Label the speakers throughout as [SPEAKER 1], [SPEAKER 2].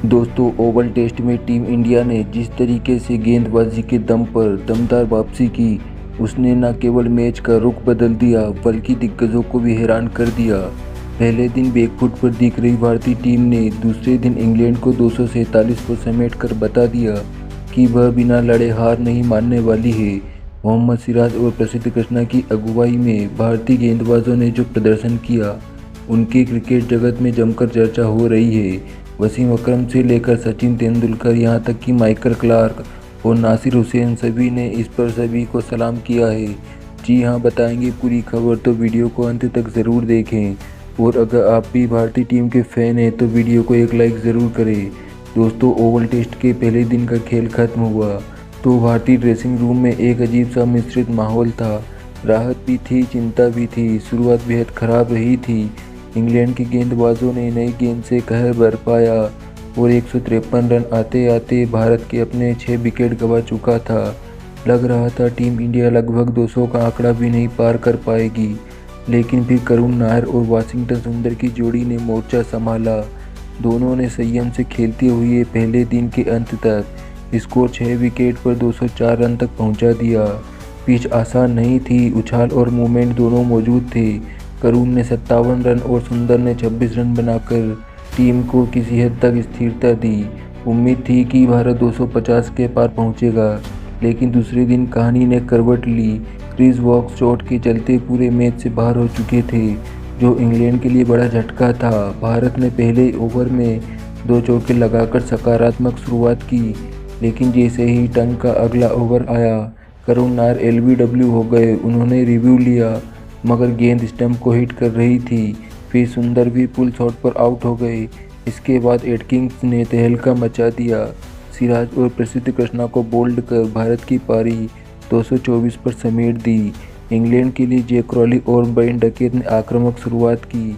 [SPEAKER 1] दोस्तों, Oval test में team India ने जिस तरीके से गेंदबाजी के दम पर दमदार वापसी की, उसने न केवल मैच का रुख बदल दिया बल्कि दिग्गजों को भी हैरान कर दिया। पहले दिन बैकफुट पर दिख रही भारतीय टीम ने दूसरे दिन इंग्लैंड को 247 पर समेटकर बता दिया कि वह बिना लड़े हार नहीं मानने वाली है। मोहम्मद सिराज और प्रसिद्ध कृष्णा की अगुवाई में भारतीय गेंदबाजों ने जो प्रदर्शन किया, उनकी क्रिकेट जगत में जमकर चर्चा हो रही है। वसीम अकरम से लेकर सचिन तेंदुलकर, यहाँ तक कि माइकल क्लार्क और नासिर हुसैन, सभी ने इस पर सभी को सलाम किया है। जी हाँ, बताएंगे पूरी खबर, तो वीडियो को अंत तक ज़रूर देखें। और अगर आप भी भारतीय टीम के फ़ैन हैं तो वीडियो को एक लाइक ज़रूर करें। दोस्तों, ओवल टेस्ट के पहले दिन का खेल खत्म हुआ तो भारतीय ड्रेसिंग रूम में एक अजीब सा मिश्रित माहौल था। राहत भी थी, चिंता भी थी। शुरुआत बेहद ख़राब रही थी। इंग्लैंड के गेंदबाजों ने नई गेंद से कहर बरपाया और 153 रन आते आते भारत के अपने 6 विकेट गंवा चुका था। लग रहा था टीम इंडिया लगभग 200 का आंकड़ा भी नहीं पार कर पाएगी, लेकिन फिर करुण नायर और वाशिंगटन सुंदर की जोड़ी ने मोर्चा संभाला। दोनों ने संयम से खेलते हुए पहले दिन के अंत तक स्कोर 6 विकेट पर 204 रन तक पहुंचा दिया। पिच आसान नहीं थी, उछाल और मूवमेंट दोनों मौजूद थे। करुण ने 57 रन और सुंदर ने 26 रन बनाकर टीम को किसी हद तक स्थिरता दी। उम्मीद थी कि भारत 250 के पार पहुंचेगा, लेकिन दूसरे दिन कहानी ने करवट ली। क्रिस वॉक्स चोट के चलते पूरे मैच से बाहर हो चुके थे, जो इंग्लैंड के लिए बड़ा झटका था। भारत ने पहले ओवर में 2 चौके लगाकर सकारात्मक शुरुआत की, लेकिन जैसे ही टंग का अगला ओवर आया, करुण नायर एलबीडब्ल्यू हो गए। उन्होंने रिव्यू लिया, मगर गेंद स्टंप को हिट कर रही थी। फिर सुंदर भी पुल शॉट पर आउट हो गए। इसके बाद एटकिंस ने तहलका मचा दिया। सिराज और प्रसिद्ध कृष्णा को बोल्ड कर भारत की पारी 224 पर समेट दी। इंग्लैंड के लिए जैक क्रॉली और ब्रेन डकेट ने आक्रामक शुरुआत की।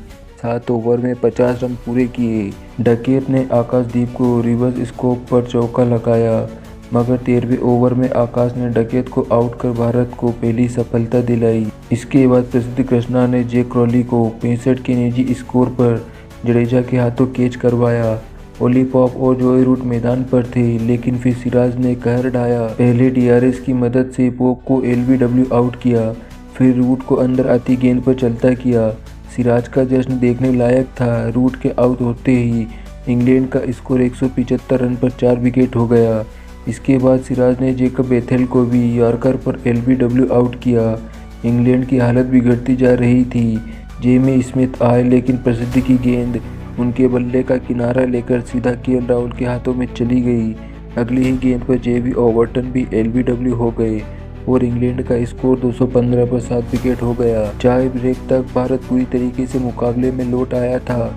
[SPEAKER 1] 7 ओवर में 50 रन पूरे किए। डकेट ने आकाशदीप को रिवर्स स्कोप पर चौका लगाया, मगर 13वें ओवर में आकाश ने डकेत को आउट कर भारत को पहली सफलता दिलाई। इसके बाद प्रसिद्ध कृष्णा ने जैक क्रॉली को 65 के निजी स्कोर पर जडेजा के हाथों कैच करवाया। ओली पॉप और जॉय रूट मैदान पर थे, लेकिन फिर सिराज ने कहर ढाया। पहले डीआरएस की मदद से पॉप को एलबीडब्ल्यू आउट किया, फिर रूट को अंदर आती गेंद पर चलता किया। सिराज का जश्न देखने लायक था। रूट के आउट होते ही इंग्लैंड का स्कोर 175 रन पर 4 विकेट हो गया। इसके बाद सिराज ने जेकब बेथेल को भी यॉर्कर पर एलबीडब्ल्यू आउट किया। इंग्लैंड की हालत बिगड़ती जा रही थी। जेमी स्मिथ आए, लेकिन प्रसिद्ध की गेंद उनके बल्ले का किनारा लेकर सीधा केएल राहुल के हाथों में चली गई। अगली ही गेंद पर जेवी ओवरटन भी एलबीडब्ल्यू हो गए और इंग्लैंड का स्कोर 215 पर 7 विकेट हो गया। चाय ब्रेक तक भारत पूरी तरीके से मुकाबले में लौट आया था।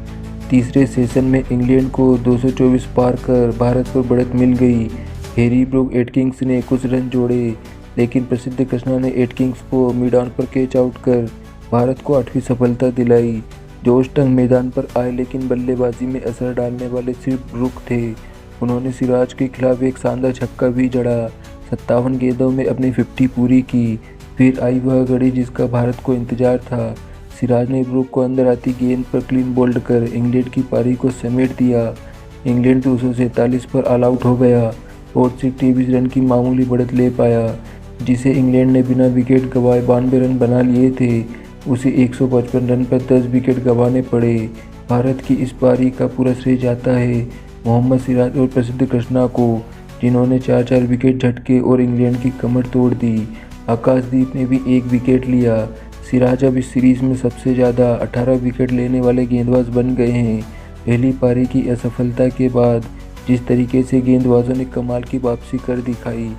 [SPEAKER 1] तीसरे सेशन में इंग्लैंड को 224 पार कर भारत पर बढ़त मिल गई। हैरी ब्रूक एटकिंस ने कुछ रन जोड़े, लेकिन प्रसिद्ध कृष्णा ने एटकिंस को मिड ऑन पर कैच आउट कर भारत को 8वीं सफलता दिलाई। जोश टंग मैदान पर आए, लेकिन बल्लेबाजी में असर डालने वाले सिर्फ ब्रूक थे। उन्होंने सिराज के खिलाफ एक शानदार छक्का भी जड़ा। 57 गेंदों में अपनी 50 पूरी की। फिर आई वह घड़ी जिसका भारत को इंतजार था। सिराज ने ब्रूक को अंदर आती गेंद पर क्लीन बोल्ड कर इंग्लैंड की पारी को समेट दिया। इंग्लैंड 247 पर ऑल आउट हो गया और सिर्फ 23 रन की मामूली बढ़त ले पाया, जिसे इंग्लैंड ने बिना विकेट गंवाए 92 रन बना लिए थे। उसे 155 रन पर 10 विकेट गंवाने पड़े। भारत की इस पारी का पूरा श्रेय जाता है मोहम्मद सिराज और प्रसिद्ध कृष्णा को, जिन्होंने 4-4 विकेट झटके और इंग्लैंड की कमर तोड़ दी। आकाशदीप ने भी 1 विकेट लिया। सिराज अब इस सीरीज में सबसे ज़्यादा 18 विकेट लेने वाले गेंदबाज बन गए हैं। पहली पारी की असफलता के बाद जिस तरीके से गेंदबाजों ने कमाल की वापसी कर दिखाई,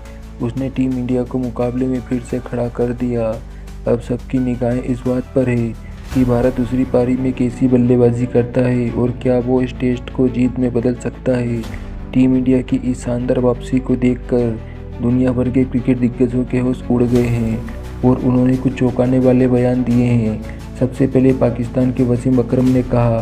[SPEAKER 1] उसने टीम इंडिया को मुकाबले में फिर से खड़ा कर दिया। अब सबकी निगाहें इस बात पर है कि भारत दूसरी पारी में कैसी बल्लेबाजी करता है और क्या वो इस टेस्ट को जीत में बदल सकता है। टीम इंडिया की इस शानदार वापसी को देखकर दुनिया भर के क्रिकेट दिग्गजों के होश उड़ गए हैं और उन्होंने कुछ चौंकाने वाले बयान दिए हैं। सबसे पहले पाकिस्तान के वसीम अकरम ने कहा,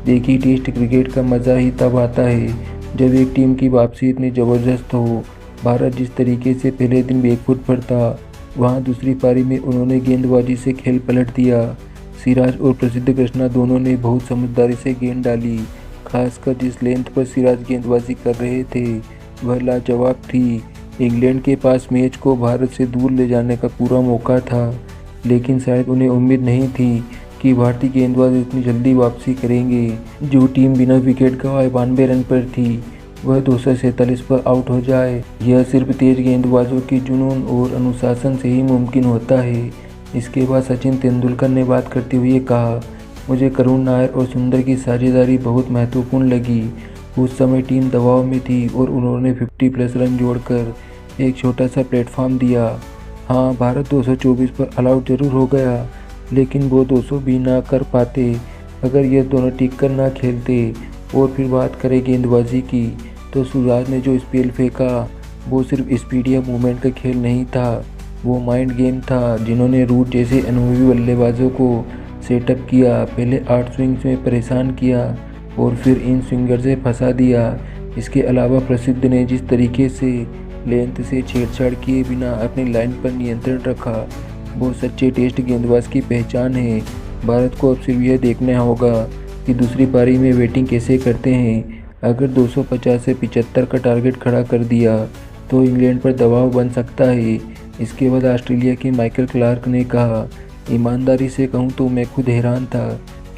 [SPEAKER 1] देखिए, टेस्ट क्रिकेट का मज़ा ही तब आता है जब एक टीम की वापसी इतनी ज़बरदस्त हो। भारत जिस तरीके से पहले दिन बैकफुट पर था, वहाँ दूसरी पारी में उन्होंने गेंदबाजी से खेल पलट दिया। सिराज और प्रसिद्ध कृष्णा दोनों ने बहुत समझदारी से गेंद डाली, खासकर जिस लेंथ पर सिराज गेंदबाजी कर रहे थे वह लाजवाब थी। इंग्लैंड के पास मैच को भारत से दूर ले जाने का पूरा मौका था, लेकिन शायद उन्हें उम्मीद नहीं थी कि भारतीय गेंदबाज इतनी जल्दी वापसी करेंगे। जो टीम बिना विकेट गंवाए 92 रन पर थी वह 247 पर आउट हो जाए, यह सिर्फ तेज गेंदबाजों के जुनून और अनुशासन से ही मुमकिन होता है। इसके बाद सचिन तेंदुलकर ने बात करते हुए कहा, मुझे करुण नायर और सुंदर की साझेदारी बहुत महत्वपूर्ण लगी। उस समय टीम दबाव में थी और उन्होंने 50+ रन जोड़कर एक छोटा सा प्लेटफॉर्म दिया। हाँ, भारत 224 पर ऑल आउट जरूर हो गया, लेकिन वो 200 भी ना कर पाते अगर ये दोनों टिक कर ना खेलते। और फिर बात करें गेंदबाजी की, तो सिराज ने जो स्पेल फेंका वो सिर्फ स्पीड या मूवमेंट का खेल नहीं था, वो माइंड गेम था। जिन्होंने रूट जैसे अनुभवी बल्लेबाजों को सेटअप किया, पहले 8 स्विंग्स में परेशान किया और फिर इन स्विंगर से फंसा दिया। इसके अलावा प्रसिद्ध ने जिस तरीके से लेंथ से छेड़छाड़ किए बिना अपनी लाइन पर नियंत्रण रखा, वो सच्चे टेस्ट गेंदबाज की पहचान है। भारत को अब सिर्फ यह देखना होगा कि दूसरी पारी में बैटिंग कैसे करते हैं। अगर 250 से 75 का टारगेट खड़ा कर दिया तो इंग्लैंड पर दबाव बन सकता है। इसके बाद ऑस्ट्रेलिया के माइकल क्लार्क ने कहा, ईमानदारी से कहूँ तो मैं खुद हैरान था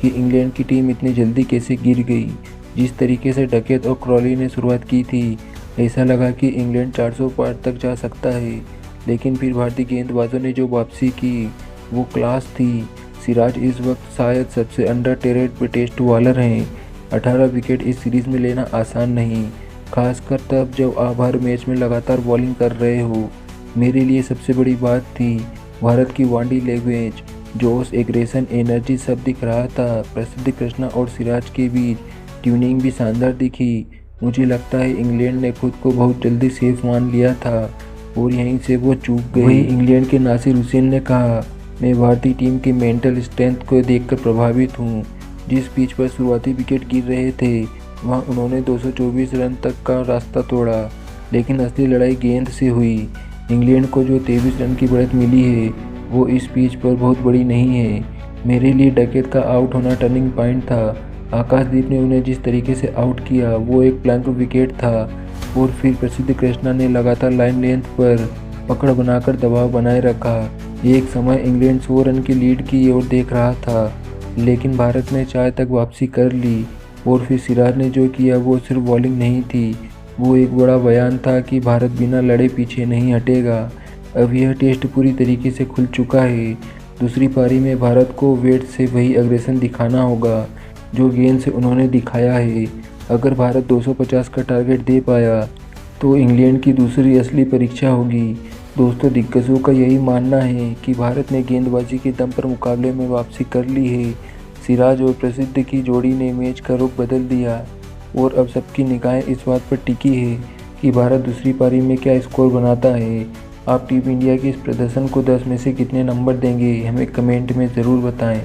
[SPEAKER 1] कि इंग्लैंड की टीम इतनी जल्दी कैसे गिर गई। जिस तरीके से डकेट और क्रॉली ने शुरुआत की थी, ऐसा लगा कि इंग्लैंड 400 पार तक जा सकता है, लेकिन फिर भारतीय गेंदबाजों ने जो वापसी की वो क्लास थी। सिराज इस वक्त शायद सबसे अंडररेटेड टेस्ट बॉलर हैं। 18 विकेट इस सीरीज़ में लेना आसान नहीं, खासकर तब जब आप हर मैच में लगातार बॉलिंग कर रहे हो। मेरे लिए सबसे बड़ी बात थी भारत की बॉडी लैंग्वेज, जोश, एग्रेशन, एनर्जी सब दिख रहा था। प्रसिद्ध कृष्णा और सिराज के बीच ट्यूनिंग भी शानदार दिखी। मुझे लगता है इंग्लैंड ने खुद को बहुत जल्दी सेफ मान लिया था और यहीं से वो चूक गए। वहीं इंग्लैंड के नासिर हुसैन ने कहा, मैं भारतीय टीम की मेंटल स्ट्रेंथ को देखकर प्रभावित हूँ। जिस पिच पर शुरुआती विकेट गिर रहे थे वहाँ उन्होंने 224 रन तक का रास्ता तोड़ा, लेकिन असली लड़ाई गेंद से हुई। इंग्लैंड को जो 23 रन की बढ़त मिली है वो इस पिच पर बहुत बड़ी नहीं है। मेरे लिए डकेट का आउट होना टर्निंग पॉइंट था। आकाशदीप ने उन्हें जिस तरीके से आउट किया वो एक प्लान्ड विकेट था और फिर प्रसिद्ध कृष्णा ने लगातार लाइन लेंथ पर पकड़ बनाकर दबाव बनाए रखा। एक समय इंग्लैंड 100 रन की लीड की ओर देख रहा था, लेकिन भारत ने 4 तक वापसी कर ली। और फिर सिराज ने जो किया वो सिर्फ बॉलिंग नहीं थी, वो एक बड़ा बयान था कि भारत बिना लड़े पीछे नहीं हटेगा। अब यह टेस्ट पूरी तरीके से खुल चुका है। दूसरी पारी में भारत को वेट से वही अग्रेशन दिखाना होगा जो गेंद से उन्होंने दिखाया है। अगर भारत 250 का टारगेट दे पाया तो इंग्लैंड की दूसरी असली परीक्षा होगी। दोस्तों, दिग्गजों का यही मानना है कि भारत ने गेंदबाजी के दम पर मुकाबले में वापसी कर ली है। सिराज और प्रसिद्ध की जोड़ी ने मैच का रुख बदल दिया और अब सबकी निगाहें इस बात पर टिकी है कि भारत दूसरी पारी में क्या स्कोर बनाता है। आप टीम इंडिया के इस प्रदर्शन को 10 में से कितने नंबर देंगे, हमें कमेंट में ज़रूर बताएं।